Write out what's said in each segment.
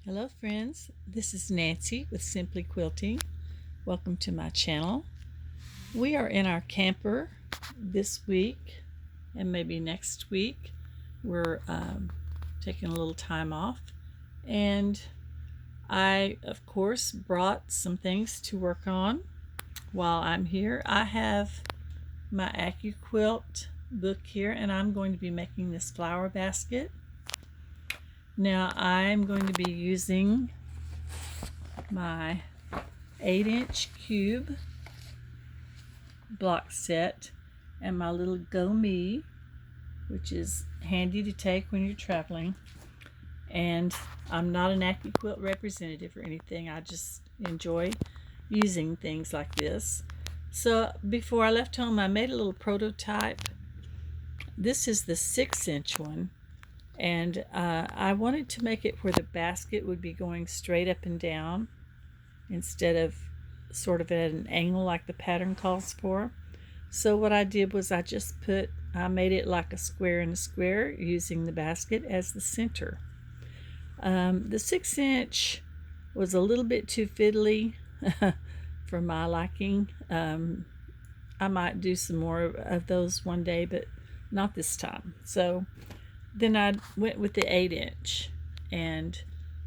Hello friends, this is Nancy with Simply Quilting. Welcome to my channel. We are in our camper this week and maybe next week. We're taking a little time off, and I of course brought some things to work on while I'm here. I have my AccuQuilt book here, and I'm going to be making this flower basket. Now I'm going to be using my 8-inch cube block set and my little Go Me, which is handy to take when you're traveling. And I'm not an AccuQuilt representative or anything. I just enjoy using things like this. So before I left home, I made a little prototype. This is the 6-inch one, and I wanted to make it where the basket would be going straight up and down instead of sort of at an angle like the pattern calls for. So what I did was I made it like a square in a square using the basket as the center. The 6-inch was a little bit too fiddly for my liking. I might do some more of those one day, but not this time. So then I went with the 8-inch, and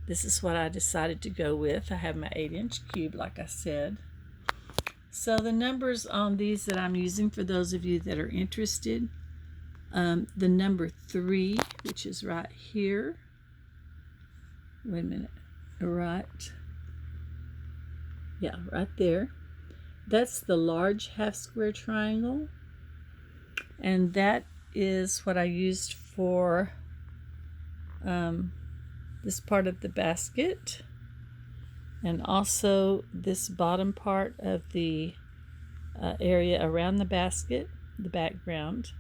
this is what I decided to go with. I have my 8-inch cube, like I said. So the numbers on these that I'm using, for those of you that are interested, the number 3, which is right here. Wait a minute. Right. Yeah, right there. That's the large half square triangle. And that is what I used for this part of the basket, and also this bottom part of the area around the basket, the background.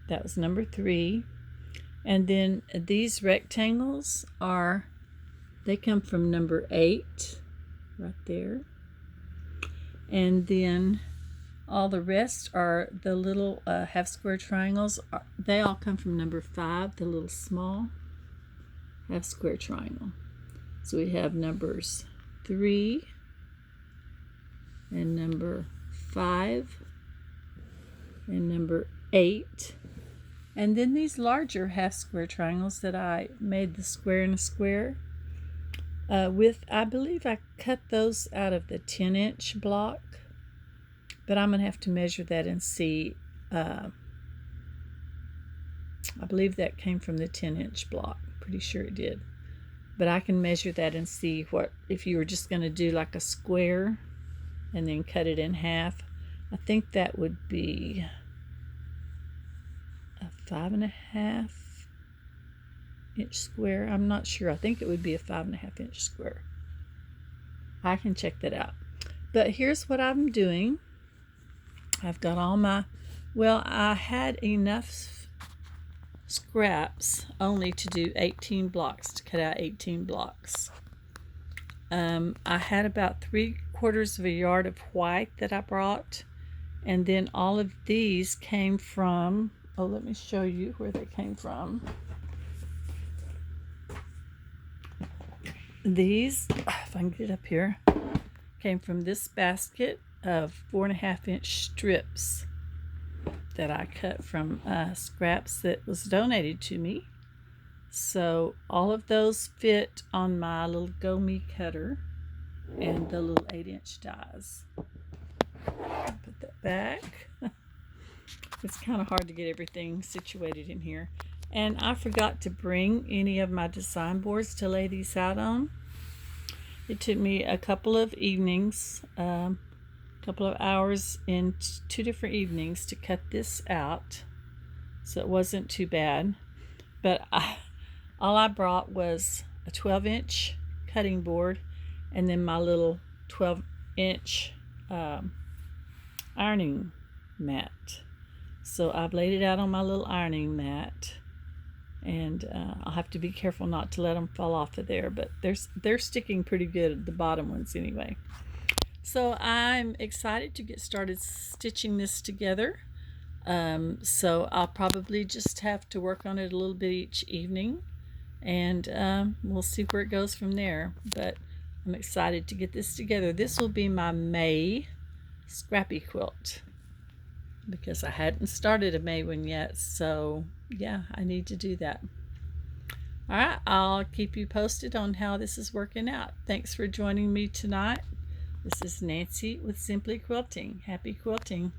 That was number 3. And then these rectangles they come from number 8 right there. And then all the rest are the little half square triangles. They all come from number 5, the little small half square triangle. So we have numbers 3 and number 5 and number 8. And then these larger half square triangles that I made the square in a square with, I believe I cut those out of the 10-inch block, but I'm going to have to measure that and see. I believe that came from the 10-inch block. Pretty sure it did. But I can measure that and see what, if you were just going to do like a square and then cut it in half. I think that would be a 5.5-inch square. I'm not sure. I think it would be a 5.5-inch square. I can check that out. But here's what I'm doing. I've got all my, I had enough scraps only to do 18 blocks, to cut out 18 blocks. I had about 3/4 of a yard of white that I brought, and then all of these came from, let me show you where they came from. These, if I can get up here, came from this basket of 4.5-inch strips that I cut from scraps that was donated to me. So all of those fit on my little Go Me cutter and the little 8-inch dies. Put that back. It's kind of hard to get everything situated in here. And I forgot to bring any of my design boards to lay these out on. It took me a couple of evenings, couple of hours in 2 different evenings to cut this out, so it wasn't too bad. But all I brought was a 12-inch cutting board and then my little 12-inch ironing mat. So I've laid it out on my little ironing mat, and I'll have to be careful not to let them fall off of there, but they're sticking pretty good, the bottom ones anyway. So I'm excited to get started stitching this together. So I'll probably just have to work on it a little bit each evening and we'll see where it goes from there. But I'm excited to get this together. This will be my May Scrappy quilt because I hadn't started a May one yet, so yeah, I need to do that. All right, I'll keep you posted on how this is working out. Thanks for joining me tonight. This is Nancy with Simply Quilting. Happy quilting.